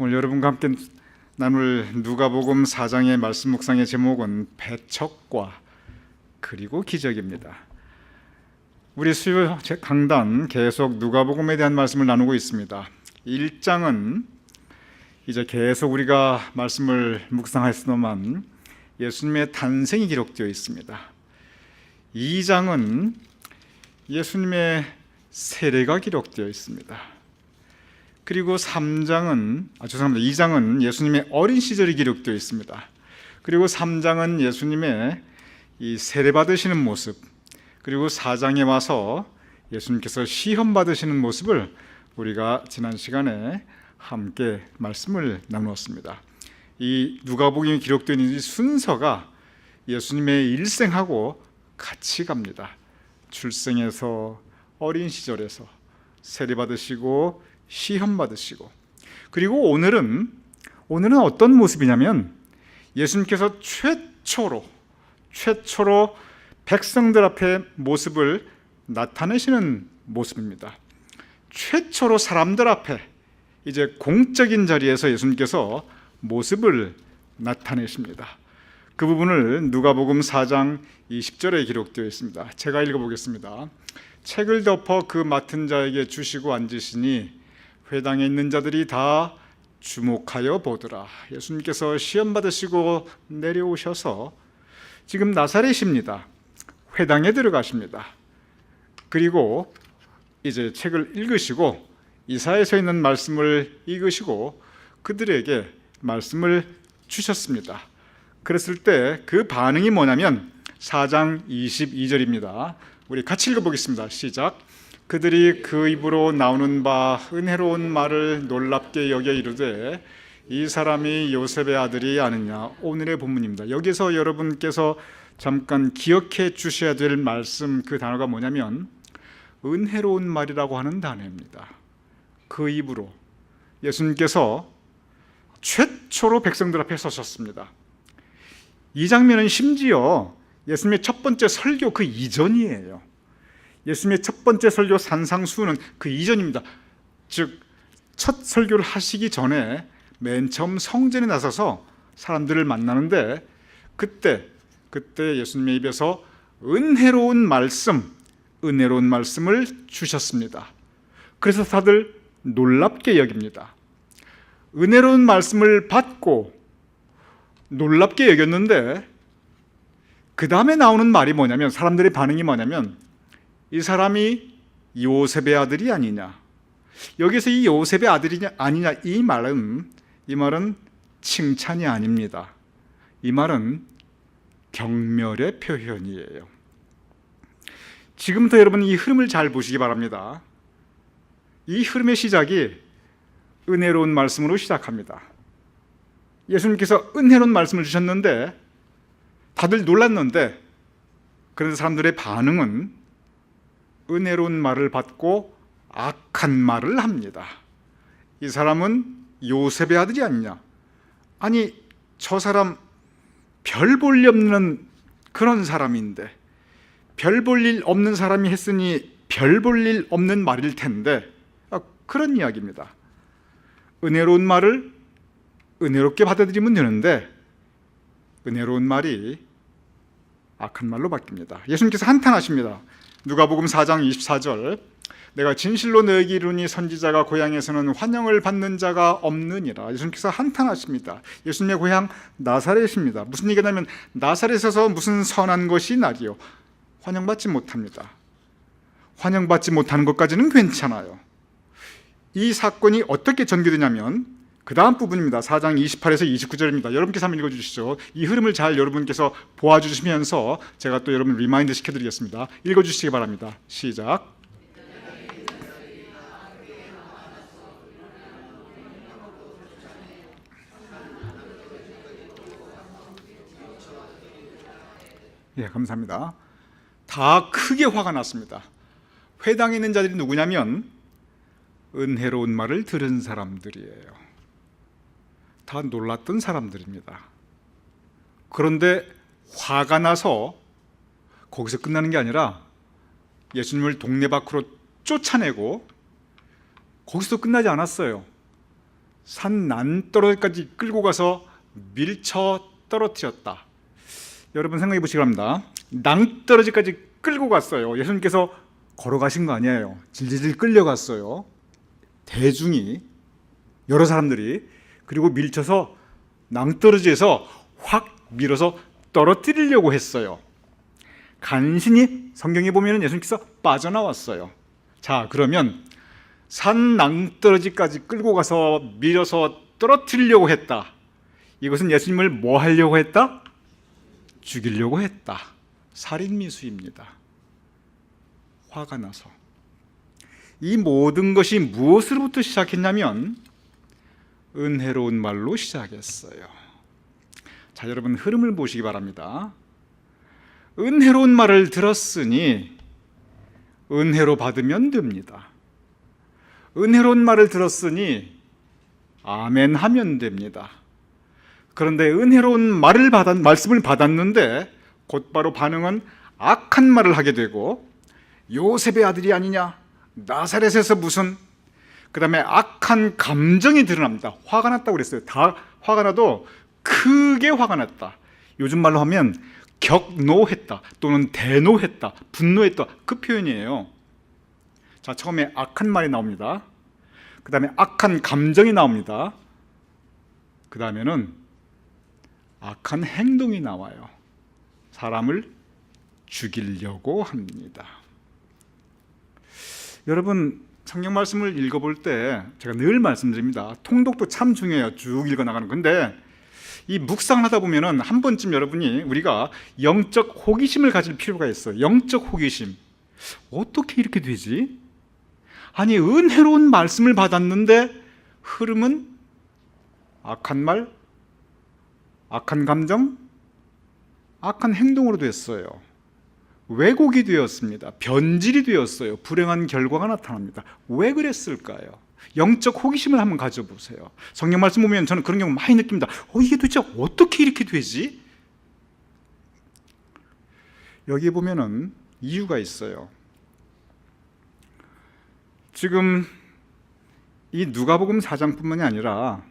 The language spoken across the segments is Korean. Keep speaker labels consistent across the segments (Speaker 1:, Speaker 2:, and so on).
Speaker 1: 오늘 여러분과 함께 나눌 누가복음 4장의 말씀 묵상의 제목은 배척과 그리고 기적입니다. 우리 수요 강단 계속 누가복음에 대한 말씀을 나누고 있습니다. 1장은 이제 계속 우리가 말씀을 묵상했으면 예수님의 탄생이 기록되어 있습니다. 2장은 예수님의 세례가 기록되어 있습니다. 그리고 2장은 예수님의 어린 시절이 기록되어 있습니다. 그리고 3장은 예수님의 이 세례 받으시는 모습, 그리고 4장에 와서 예수님께서 시험 받으시는 모습을 우리가 지난 시간에 함께 말씀을 나누었습니다. 이 누가복음이 기록되어 있는 이 순서가 예수님의 일생하고 같이 갑니다. 출생에서 어린 시절에서 세례 받으시고 시험 받으시고, 그리고 오늘은 어떤 모습이냐면 예수님께서 최초로 백성들 앞에 모습을 나타내시는 모습입니다. 최초로 사람들 앞에 이제 공적인 자리에서 예수님께서 모습을 나타내십니다. 그 부분을 누가복음 4장 20절에 기록되어 있습니다. 제가 읽어보겠습니다. 책을 덮어 그 맡은 자에게 주시고 앉으시니 회당에 있는 자들이 다 주목하여 보더라. 예수님께서 시험 받으시고 내려오셔서 지금 나사렛입니다. 회당에 들어가십니다. 그리고 이제 책을 읽으시고 이사야에 있는 말씀을 읽으시고 그들에게 말씀을 주셨습니다. 그랬을 때 그 반응이 뭐냐면 4장 22절입니다. 우리 같이 읽어보겠습니다. 시작. 그들이 그 입으로 나오는 바 은혜로운 말을 놀랍게 여겨 이르되 이 사람이 요셉의 아들이 아느냐. 오늘의 본문입니다. 여기서 여러분께서 잠깐 기억해 주셔야 될 말씀, 그 단어가 뭐냐면 은혜로운 말이라고 하는 단어입니다. 그 입으로 예수님께서 최초로 백성들 앞에 서셨습니다. 이 장면은 심지어 예수님의 첫 번째 설교 그 이전이에요. 예수님의 첫 번째 설교 산상수훈은 그 이전입니다. 즉 첫 설교를 하시기 전에 맨 처음 성전에 나서서 사람들을 만나는데 그때 예수님의 입에서 은혜로운 말씀을 주셨습니다. 그래서 다들 놀랍게 여깁니다. 은혜로운 말씀을 받고 놀랍게 여겼는데 그 다음에 나오는 말이 뭐냐면, 사람들의 반응이 뭐냐면 이 사람이 요셉의 아들이 아니냐. 여기서 이 요셉의 아들이 아니냐, 이 말은 칭찬이 아닙니다. 이 말은 경멸의 표현이에요. 지금부터 여러분 이 흐름을 잘 보시기 바랍니다. 이 흐름의 시작이 은혜로운 말씀으로 시작합니다. 예수님께서 은혜로운 말씀을 주셨는데 다들 놀랐는데, 그런데 사람들의 반응은 은혜로운 말을 받고 악한 말을 합니다. 이 사람은 요셉의 아들이 아니냐. 아니, 저 사람 별 볼 일 없는 그런 사람인데, 별 볼 일 없는 사람이 했으니 별 볼 일 없는 말일 텐데, 그런 이야기입니다. 은혜로운 말을 은혜롭게 받아들이면 되는데 은혜로운 말이 악한 말로 바뀝니다. 예수님께서 한탄하십니다. 누가복음 4장 24절, 내가 진실로 너에게 이르니 선지자가 고향에서는 환영을 받는 자가 없느니라. 예수님께서 한탄하십니다. 예수님의 고향 나사렛입니다. 무슨 얘기냐면 나사렛에서 무슨 선한 것이 나리요. 환영받지 못합니다. 환영받지 못하는 것까지는 괜찮아요. 이 사건이 어떻게 전개되냐면 그 다음 부분입니다. 4장 28에서 29절입니다. 여러분께서 한번 읽어주시죠. 이 흐름을 잘 여러분께서 보아주시면서 제가 또 여러분 리마인드 시켜드리겠습니다. 읽어주시기 바랍니다. 시작. 예, 감사합니다. 다 크게 화가 났습니다. 회당에 있는 자들이 누구냐면 은혜로운 말을 들은 사람들이에요. 다 놀랐던 사람들입니다. 그런데 화가 나서 거기서 끝나는 게 아니라 예수님을 동네 밖으로 쫓아내고 거기서 끝나지 않았어요. 산 난떨어지까지 끌고 가서 밀쳐 떨어뜨렸다. 여러분 생각해 보시기 바랍니다. 낭떠러지까지 끌고 갔어요. 예수님께서 걸어가신 거 아니에요. 질질질 끌려갔어요. 대중이, 여러 사람들이. 그리고 밀쳐서 낭떠러지에서 확 밀어서 떨어뜨리려고 했어요. 간신히 성경에 보면 예수님께서 빠져나왔어요. 자, 그러면 산 낭떠러지까지 끌고 가서 밀어서 떨어뜨리려고 했다. 이것은 예수님을 뭐 하려고 했다? 죽이려고 했다. 살인미수입니다. 화가 나서. 이 모든 것이 무엇으로부터 시작했냐면 은혜로운 말로 시작했어요. 자, 여러분 흐름을 보시기 바랍니다. 은혜로운 말을 들었으니 은혜로 받으면 됩니다. 은혜로운 말을 들었으니 아멘 하면 됩니다. 그런데 은혜로운 말씀을 받았는데 곧바로 반응은 악한 말을 하게 되고, 요셉의 아들이 아니냐, 나사렛에서 무슨, 그 다음에 악한 감정이 드러납니다. 화가 났다고 그랬어요. 다 화가 나도 크게 화가 났다. 요즘 말로 하면 격노했다 또는 대노했다, 분노했다, 그 표현이에요. 자, 처음에 악한 말이 나옵니다. 그 다음에 악한 감정이 나옵니다. 그 다음에는 악한 행동이 나와요. 사람을 죽이려고 합니다. 여러분 성경 말씀을 읽어볼 때 제가 늘 말씀드립니다. 통독도 참 중요해요. 쭉 읽어나가는 건데, 이 묵상을 하다 보면은 한 번쯤 여러분이 우리가 영적 호기심을 가질 필요가 있어요. 영적 호기심. 어떻게 이렇게 되지? 아니, 은혜로운 말씀을 받았는데 흐름은 악한 말, 악한 감정, 악한 행동으로 됐어요. 왜곡이 되었습니다. 변질이 되었어요. 불행한 결과가 나타납니다. 왜 그랬을까요? 영적 호기심을 한번 가져보세요. 성경 말씀 보면 저는 그런 경우 많이 느낍니다. 이게 도대체 어떻게 이렇게 되지? 여기에 보면은 이유가 있어요. 지금 이 누가복음 4장뿐만이 아니라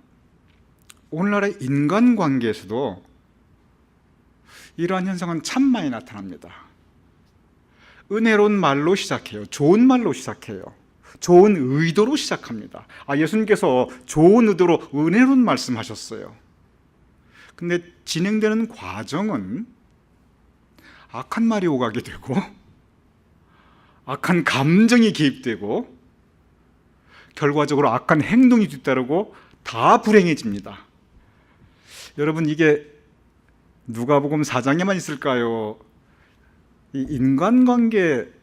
Speaker 1: 오늘날의 인간관계에서도 이러한 현상은 참 많이 나타납니다. 은혜로운 말로 시작해요. 좋은 말로 시작해요. 좋은 의도로 시작합니다. 예수님께서 좋은 의도로 은혜로운 말씀하셨어요. 근데 진행되는 과정은 악한 말이 오가게 되고, 악한 감정이 개입되고, 결과적으로 악한 행동이 뒤따르고 다 불행해집니다. 여러분, 이게 누가복음 4장에만 있을까요? 이 인간관계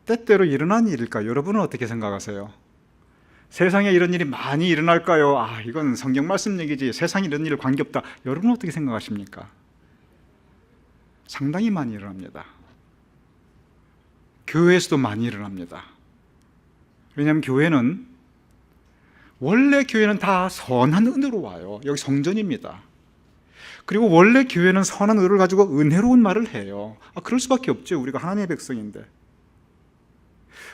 Speaker 1: 때때로 일어난 일일까요? 여러분은 어떻게 생각하세요? 세상에 이런 일이 많이 일어날까요? 이건 성경 말씀 얘기지, 세상에 이런 일 관계없다. 여러분은 어떻게 생각하십니까? 상당히 많이 일어납니다. 교회에서도 많이 일어납니다. 왜냐하면 원래 교회는 다 선한 은혜로 와요. 여기 성전입니다. 그리고 원래 교회는 선한 의를 가지고 은혜로운 말을 해요. 그럴 수밖에 없죠. 우리가 하나님의 백성인데.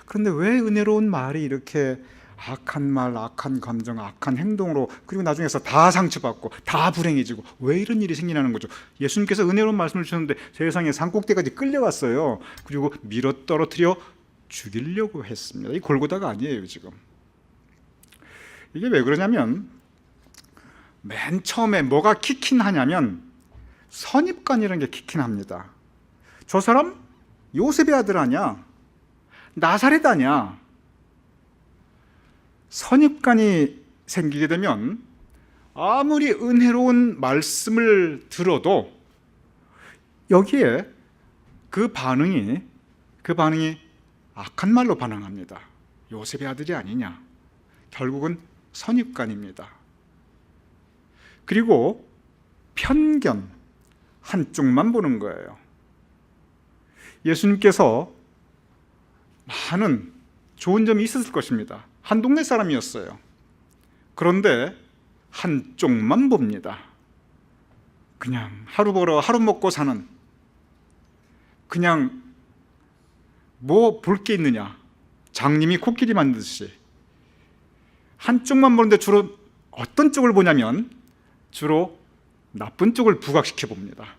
Speaker 1: 그런데 왜 은혜로운 말이 이렇게 악한 말, 악한 감정, 악한 행동으로, 그리고 나중에서 다 상처받고 다 불행해지고, 왜 이런 일이 생기냐는 거죠. 예수님께서 은혜로운 말씀을 주셨는데 세상의 산꼭대기까지 끌려갔어요. 그리고 밀어 떨어뜨려 죽이려고 했습니다. 이 골고다가 아니에요, 지금. 이게 왜 그러냐면, 맨 처음에 뭐가 키킨하냐면 선입관이라는 게 키킨합니다. 저 사람 요셉의 아들 아니야? 나사렛 아니야? 선입관이 생기게 되면 아무리 은혜로운 말씀을 들어도 여기에 그 반응이 악한 말로 반응합니다. 요셉의 아들이 아니냐? 결국은 선입관입니다. 그리고 편견, 한쪽만 보는 거예요. 예수님께서 많은 좋은 점이 있었을 것입니다. 한 동네 사람이었어요. 그런데 한쪽만 봅니다. 그냥 하루 벌어 하루 먹고 사는, 그냥 뭐 볼 게 있느냐, 장님이 코끼리 만드듯이 한쪽만 보는데 주로 어떤 쪽을 보냐면 주로 나쁜 쪽을 부각시켜 봅니다.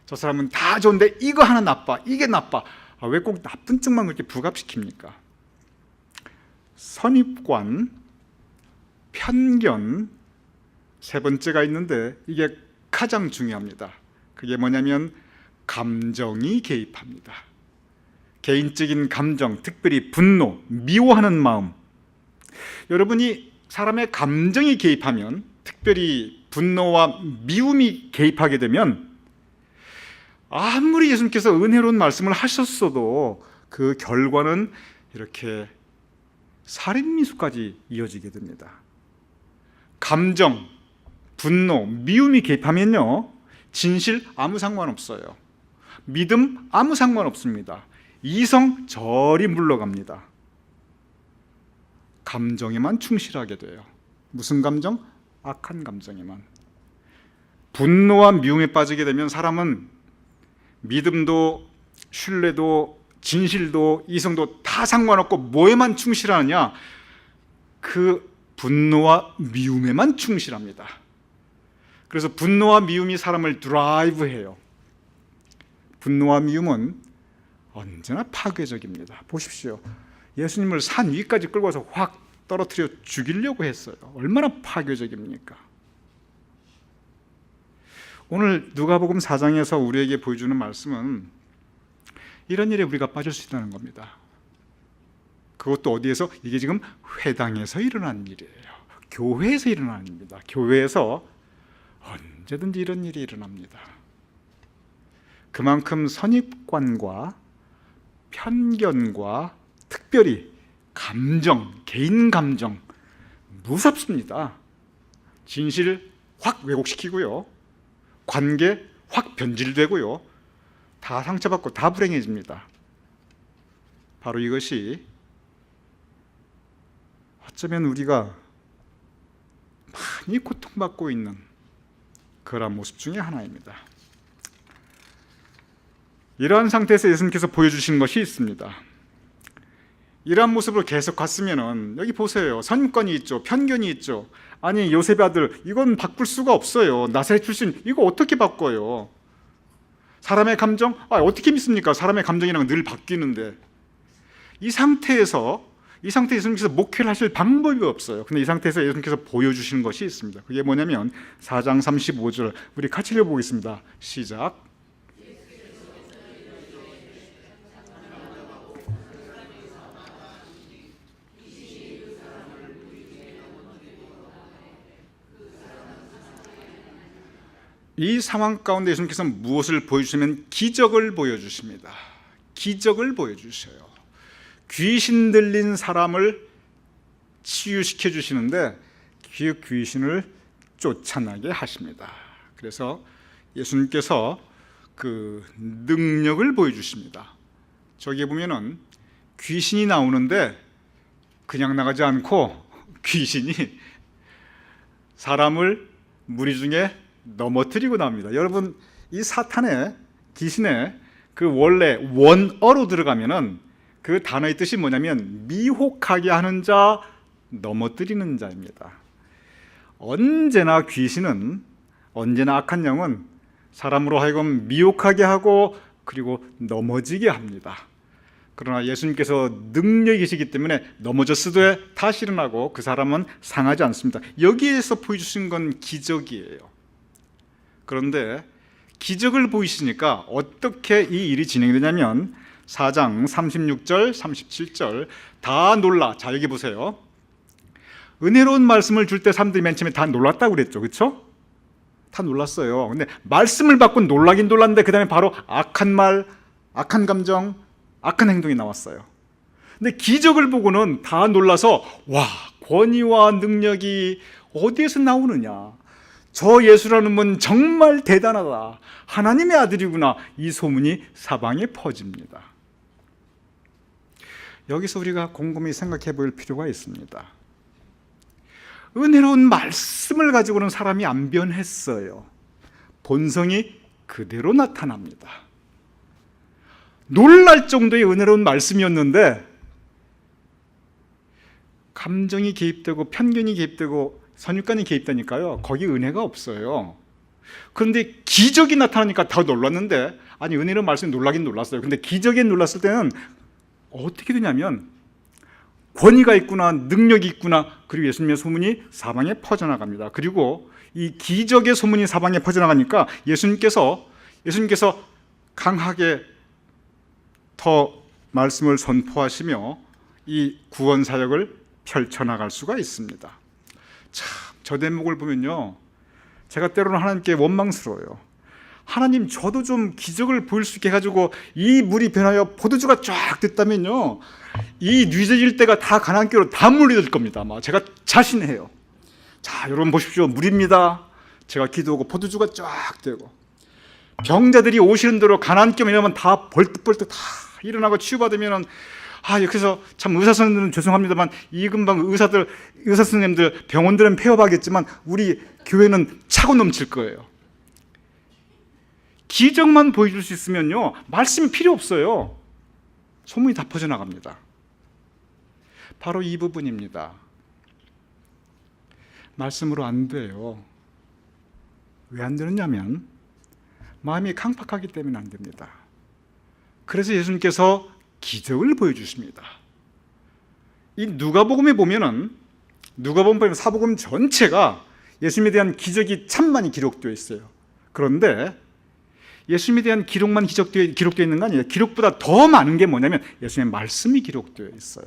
Speaker 1: 저 사람은 다 좋은데 이거 하나 나빠, 이게 나빠. 왜 꼭 나쁜 쪽만 그렇게 부각시킵니까? 선입관, 편견, 세 번째가 있는데 이게 가장 중요합니다. 그게 뭐냐면 감정이 개입합니다. 개인적인 감정, 특별히 분노, 미워하는 마음. 여러분이 사람의 감정이 개입하면, 특별히 분노와 미움이 개입하게 되면 아무리 예수님께서 은혜로운 말씀을 하셨어도 그 결과는 이렇게 살인미수까지 이어지게 됩니다. 감정, 분노, 미움이 개입하면요, 진실 아무 상관없어요. 믿음 아무 상관없습니다. 이성 저리 물러갑니다. 감정에만 충실하게 돼요. 무슨 감정? 악한 감정에만. 분노와 미움에 빠지게 되면 사람은 믿음도 신뢰도 진실도 이성도 다 상관없고 뭐에만 충실하느냐? 그 분노와 미움에만 충실합니다. 그래서 분노와 미움이 사람을 드라이브해요. 분노와 미움은 언제나 파괴적입니다. 보십시오. 예수님을 산 위까지 끌고 와서 확 떨어뜨려 죽이려고 했어요. 얼마나 파괴적입니까? 오늘 누가복음 4장에서 우리에게 보여주는 말씀은 이런 일에 우리가 빠질 수 있다는 겁니다. 그것도 어디에서? 이게 지금 회당에서 일어난 일이에요. 교회에서 일어나는 일입니다. 교회에서 언제든지 이런 일이 일어납니다. 그만큼 선입관과 편견과 특별히 감정, 개인 감정 무섭습니다. 진실 확 왜곡시키고요, 관계 확 변질되고요, 다 상처받고 다 불행해집니다. 바로 이것이 어쩌면 우리가 많이 고통받고 있는 그런 모습 중에 하나입니다. 이러한 상태에서 예수님께서 보여주시는 것이 있습니다. 이러한 모습으로 계속 갔으면은, 여기 보세요. 선입관이 있죠, 편견이 있죠. 아니, 요셉의 아들, 이건 바꿀 수가 없어요. 나사렛 출신, 이거 어떻게 바꿔요? 사람의 감정? 어떻게 믿습니까? 사람의 감정이랑 늘 바뀌는데. 이 상태에서 예수님께서 목회를 하실 방법이 없어요. 근데 이 상태에서 예수님께서 보여주시는 것이 있습니다. 그게 뭐냐면 4장 35절, 우리 같이 읽어보겠습니다. 시작. 이 상황 가운데 예수님께서 무엇을 보여주시면 기적을 보여주십니다. 기적을 보여주셔요. 귀신 들린 사람을 치유시켜 주시는데 그 귀신을 쫓아나게 하십니다. 그래서 예수님께서 그 능력을 보여주십니다. 저기에 보면은 귀신이 나오는데 그냥 나가지 않고 귀신이 사람을 무리 중에 넘어뜨리고 나옵니다. 여러분, 이 사탄의, 귀신의 그 원래 원어로 들어가면은 그 단어의 뜻이 뭐냐면 미혹하게 하는 자, 넘어뜨리는 자입니다. 언제나 귀신은, 언제나 악한 영은 사람으로 하여금 미혹하게 하고 그리고 넘어지게 합니다. 그러나 예수님께서 능력이 계시기 때문에 넘어졌어도 다시 일어나고 그 사람은 상하지 않습니다. 여기에서 보여주신 건 기적이에요. 그런데 기적을 보이시니까 어떻게 이 일이 진행되냐면 4장 36절, 37절 다 놀라. 자, 여기 보세요. 은혜로운 말씀을 줄 때 사람들이 맨 처음에 다 놀랐다고 그랬죠. 그렇죠? 다 놀랐어요. 근데 말씀을 받고 놀라긴 놀랐는데 그 다음에 바로 악한 말, 악한 감정, 악한 행동이 나왔어요. 근데 기적을 보고는 다 놀라서, 와, 권위와 능력이 어디에서 나오느냐, 저 예수라는 분 정말 대단하다, 하나님의 아들이구나, 이 소문이 사방에 퍼집니다. 여기서 우리가 곰곰이 생각해 볼 필요가 있습니다. 은혜로운 말씀을 가지고는 사람이 안 변했어요. 본성이 그대로 나타납니다. 놀랄 정도의 은혜로운 말씀이었는데 감정이 개입되고 편견이 개입되고 선입관이 개입되니까요, 거기 은혜가 없어요. 그런데 기적이 나타나니까 더 놀랐는데, 아니 은혜는 말씀이 놀라긴 놀랐어요. 근데 기적에 놀랐을 때는 어떻게 되냐면 권위가 있구나, 능력이 있구나, 그리고 예수님의 소문이 사방에 퍼져나갑니다. 그리고 이 기적의 소문이 사방에 퍼져나가니까 예수님께서 강하게 더 말씀을 선포하시며 이 구원 사역을 펼쳐나갈 수가 있습니다. 참, 저 대목을 보면요, 제가 때로는 하나님께 원망스러워요. 하나님, 저도 좀 기적을 보일 수 있게 해가지고 이 물이 변하여 포도주가 쫙 됐다면요, 이 뉴저질 때가 다 가나안교로 다 몰려들 겁니다. 아마 제가 자신해요. 자, 여러분 보십시오. 물입니다. 제가 기도하고 포도주가 쫙 되고, 병자들이 오시는 대로 가나안교만 이러면 다 벌떡벌떡 다 일어나고 치유받으면, 그래서 참 의사 선생님들은 죄송합니다만 이 근방 의사 선생님들 병원들은 폐업하겠지만 우리 교회는 차고 넘칠 거예요. 기적만 보여줄 수 있으면요, 말씀이 필요 없어요. 소문이 다 퍼져나갑니다. 바로 이 부분입니다. 말씀으로 안 돼요. 왜 안 되느냐면 마음이 강팍하기 때문에 안 됩니다. 그래서 예수님께서 기적을 보여주십니다. 이 누가복음에 보면은, 누가복음 사복음 전체가 예수님에 대한 기적이 참 많이 기록되어 있어요. 그런데 예수님에 대한 기록만 기록되어 있는 거 아니에요. 기록보다 더 많은 게 뭐냐면 예수님의 말씀이 기록되어 있어요.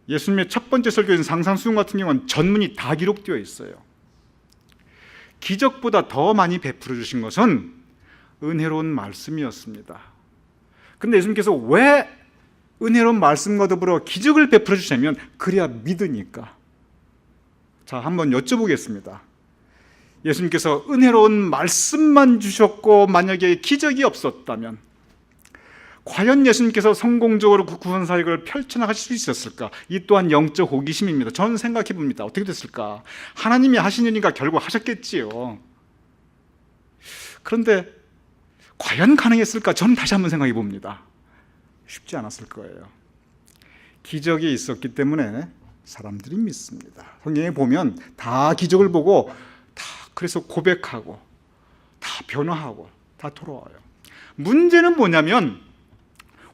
Speaker 1: 예수님의 첫 번째 설교인 상상수훈 같은 경우는 전문이 다 기록되어 있어요. 기적보다 더 많이 베풀어 주신 것은 은혜로운 말씀이었습니다. 그런데 예수님께서 왜 은혜로운 말씀과 더불어 기적을 베풀어 주시냐면 그래야 믿으니까. 자, 한번 여쭤보겠습니다. 예수님께서 은혜로운 말씀만 주셨고 만약에 기적이 없었다면 과연 예수님께서 성공적으로 그 구원 사역을 펼쳐나가실 수 있었을까? 이 또한 영적 호기심입니다. 저는 생각해 봅니다. 어떻게 됐을까? 하나님이 하시니까 결국 하셨겠지요. 그런데 과연 가능했을까? 저는 다시 한번 생각해 봅니다. 쉽지 않았을 거예요. 기적이 있었기 때문에 사람들이 믿습니다. 성경에 보면 다 기적을 보고 다 그래서 고백하고 다 변화하고 다 돌아와요. 문제는 뭐냐면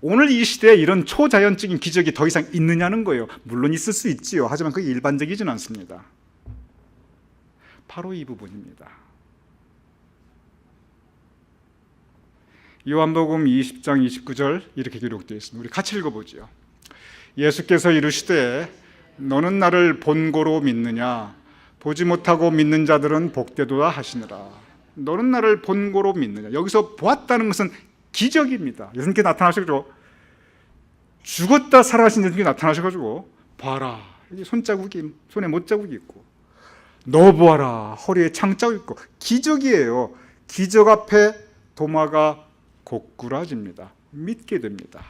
Speaker 1: 오늘 이 시대에 이런 초자연적인 기적이 더 이상 있느냐는 거예요. 물론 있을 수 있지요. 하지만 그게 일반적이진 않습니다. 바로 이 부분입니다. 요한복음 20장 29절 이렇게 기록되어 있습니다. 우리 같이 읽어보죠. 예수께서 이르시되 너는 나를 본고로 믿느냐? 보지 못하고 믿는 자들은 복되도다 하시느라. 너는 나를 본고로 믿느냐? 여기서 보았다는 것은 기적입니다. 예수님께 나타나셔가지고 죽었다 살아나신 예수님께 나타나셔가지고 봐라, 여기 손에 못자국이 있고, 너 보아라, 허리에 창자국 있고. 기적이에요. 기적 앞에 도마가 고꾸라집니다. 믿게 됩니다.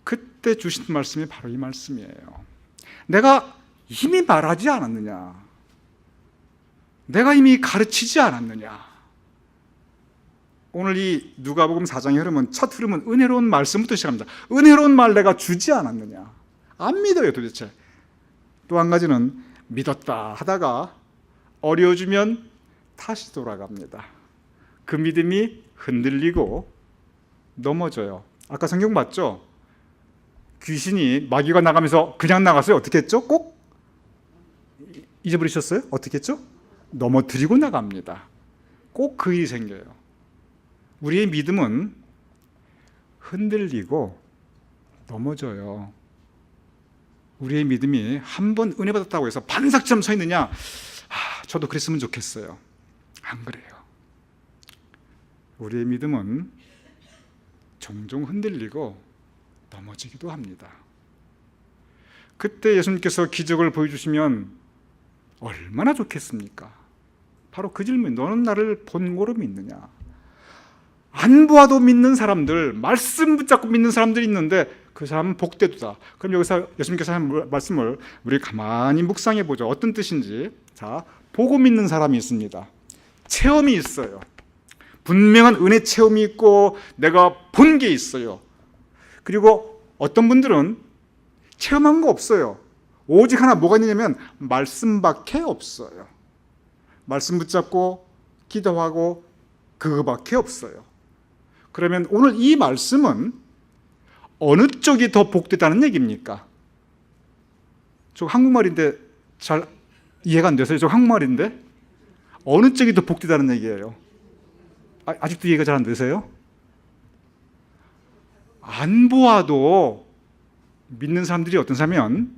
Speaker 1: 그때 주신 말씀이 바로 이 말씀이에요. 내가 이미 말하지 않았느냐? 내가 이미 가르치지 않았느냐? 오늘 이 누가복음 4장의 흐름은, 첫 흐름은 은혜로운 말씀부터 시작합니다. 은혜로운 말 내가 주지 않았느냐? 안 믿어요 도대체. 또 한 가지는 믿었다 하다가 어려워지면 다시 돌아갑니다. 그 믿음이 흔들리고 넘어져요. 아까 성경 봤죠? 귀신이, 마귀가 나가면서 그냥 나갔어요. 어떻게 했죠? 꼭 잊어버리셨어요? 어떻게 했죠? 넘어뜨리고 나갑니다. 꼭 그 일이 생겨요. 우리의 믿음은 흔들리고 넘어져요. 우리의 믿음이 한 번 은혜 받았다고 해서 반삭처럼 서 있느냐? 저도 그랬으면 좋겠어요. 안 그래요. 우리의 믿음은 종종 흔들리고 넘어지기도 합니다. 그때 예수님께서 기적을 보여주시면 얼마나 좋겠습니까? 바로 그 질문, 너는 나를 본고로 믿느냐? 안 보아도 믿는 사람들, 말씀 붙잡고 믿는 사람들이 있는데 그 사람은 복되도다. 그럼 여기서 예수님께서 한 말씀을 우리 가만히 묵상해 보죠. 어떤 뜻인지. 자, 보고 믿는 사람이 있습니다. 체험이 있어요. 분명한 은혜 체험이 있고 내가 본 게 있어요. 그리고 어떤 분들은 체험한 거 없어요. 오직 하나 뭐가 있냐면 말씀밖에 없어요. 말씀 붙잡고 기도하고 그거밖에 없어요. 그러면 오늘 이 말씀은 어느 쪽이 더 복되다는 얘기입니까? 저 한국말인데 잘 이해가 안 돼서요. 저 한국말인데 어느 쪽이 더 복되다는 얘기예요? 아직도 이해가 잘 안 되세요? 안 보아도 믿는 사람들이 어떤 사람이면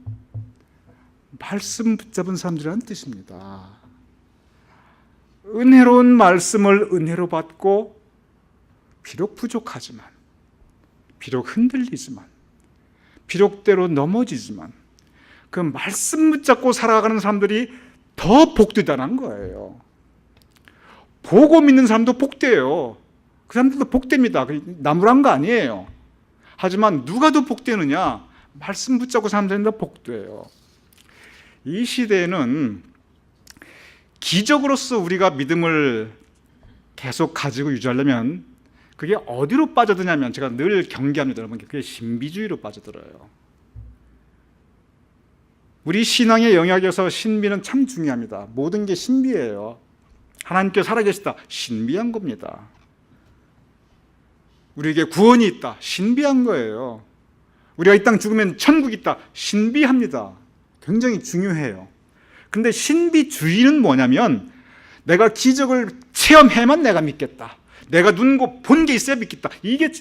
Speaker 1: 말씀 붙잡은 사람들이라는 뜻입니다. 은혜로운 말씀을 은혜로 받고 비록 부족하지만, 비록 흔들리지만, 비록 때로 넘어지지만 그 말씀 붙잡고 살아가는 사람들이 더 복되다는 거예요. 보고 믿는 사람도 복돼요. 그 사람들도 복됩니다. 나무란 거 아니에요. 하지만 누가 더 복되느냐? 말씀 붙잡고 사람들은 더 복돼요. 이 시대에는 기적으로서 우리가 믿음을 계속 가지고 유지하려면 그게 어디로 빠져드냐면 제가 늘 경계합니다. 여러분, 그게 신비주의로 빠져들어요. 우리 신앙의 영역에서 신비는 참 중요합니다. 모든 게 신비예요. 하나님께 살아계시다. 신비한 겁니다. 우리에게 구원이 있다. 신비한 거예요. 우리가 이 땅 죽으면 천국이 있다. 신비합니다. 굉장히 중요해요. 근데 신비주의는 뭐냐면 내가 기적을 체험해만 내가 믿겠다. 내가 눈고 본 게 있어야 믿겠다. 이게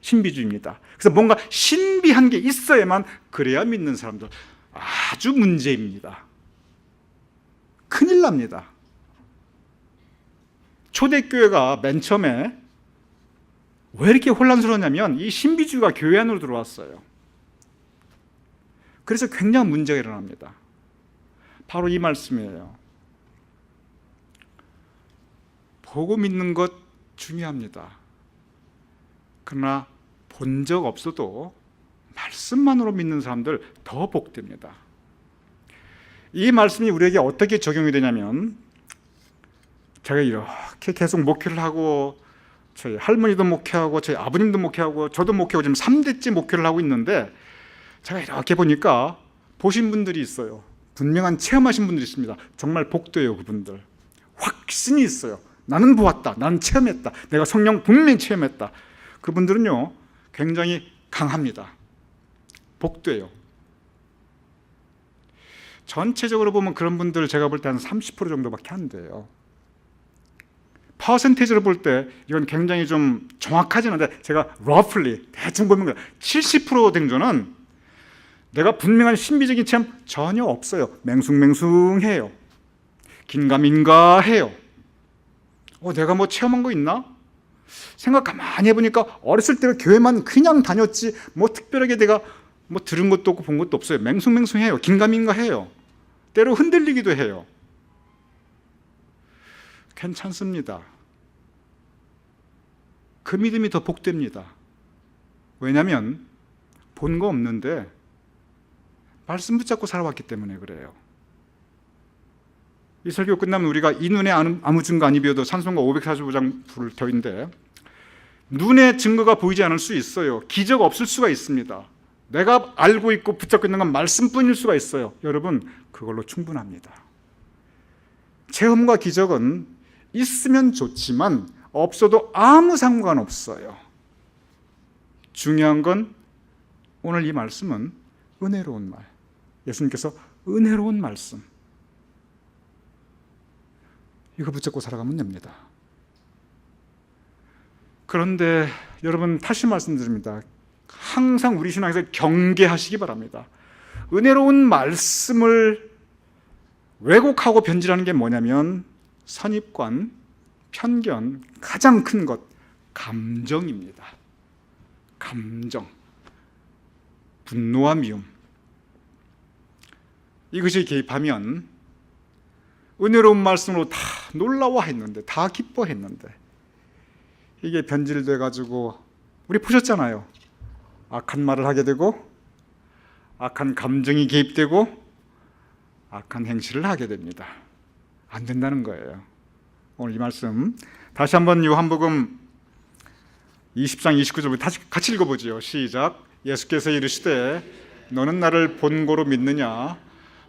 Speaker 1: 신비주의입니다. 그래서 뭔가 신비한 게 있어야만 그래야 믿는 사람들 아주 문제입니다. 큰일 납니다. 초대교회가 맨 처음에 왜 이렇게 혼란스러웠냐면 이 신비주의가 교회 안으로 들어왔어요. 그래서 굉장한 문제가 일어납니다. 바로 이 말씀이에요. 보고 믿는 것 중요합니다. 그러나 본 적 없어도 말씀만으로 믿는 사람들 더 복됩니다. 이 말씀이 우리에게 어떻게 적용이 되냐면 제가 이렇게 계속 목회를 하고 저희 할머니도 목회하고 저희 아버님도 목회하고 저도 목회하고 지금 3대째 목회를 하고 있는데 제가 이렇게 보니까 보신 분들이 있어요. 분명한 체험하신 분들이 있습니다. 정말 복돼요. 그분들 확신이 있어요. 나는 보았다. 나는 체험했다. 내가 성령 분명히 체험했다. 그분들은요 굉장히 강합니다. 복돼요. 전체적으로 보면 그런 분들 제가 볼 때 한 30% 정도밖에 안 돼요. 퍼센테이지로 볼 때 이건 굉장히 좀 정확하지 않은데 제가 roughly 대충 보면 70% 정도는 내가 분명한 신비적인 체험 전혀 없어요. 맹숭맹숭해요. 긴가민가해요. 내가 뭐 체험한 거 있나? 생각 가만히 해보니까 어렸을 때 교회만 그냥 다녔지 뭐 특별하게 내가 뭐 들은 것도 없고 본 것도 없어요. 맹숭맹숭해요. 긴가민가해요. 때로 흔들리기도 해요. 괜찮습니다. 그 믿음이 더 복됩니다. 왜냐하면 본 거 없는데 말씀 붙잡고 살아왔기 때문에 그래요. 이 설교 끝나면 우리가 이 눈에 아무 증거 아니 비어도 찬송가 545장 부를 터인데 눈에 증거가 보이지 않을 수 있어요. 기적 없을 수가 있습니다. 내가 알고 있고 붙잡고 있는 건 말씀뿐일 수가 있어요. 여러분 그걸로 충분합니다. 체험과 기적은 있으면 좋지만 없어도 아무 상관없어요. 중요한 건 오늘 이 말씀은 은혜로운 말. 예수님께서 은혜로운 말씀. 이거 붙잡고 살아가면 됩니다. 그런데 여러분 다시 말씀드립니다. 항상 우리 신앙에서 경계하시기 바랍니다. 은혜로운 말씀을 왜곡하고 변질하는 게 뭐냐면 선입관, 편견, 가장 큰 것, 감정입니다. 감정, 분노와 미움. 이것이 개입하면 은혜로운 말씀으로 다 놀라워했는데, 다 기뻐했는데 이게 변질돼 가지고 우리 보셨잖아요. 악한 말을 하게 되고 악한 감정이 개입되고 악한 행실을 하게 됩니다. 안 된다는 거예요. 오늘 이 말씀 다시 한번 요한복음 20장 29절부터 다시 같이 읽어보죠. 시작. 예수께서 이르시되 너는 나를 본고로 믿느냐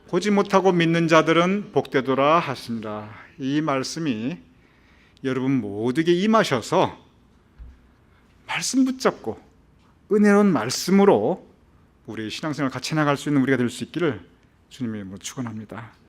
Speaker 1: 보지 못하고 믿는 자들은 복되도라 하시니라. 이 말씀이 여러분 모두에게 임하셔서 말씀 붙잡고 은혜로운 말씀으로 우리의 신앙생활을 같이 나갈 수 있는 우리가 될 수 있기를 주님의 이름으로 축원합니다.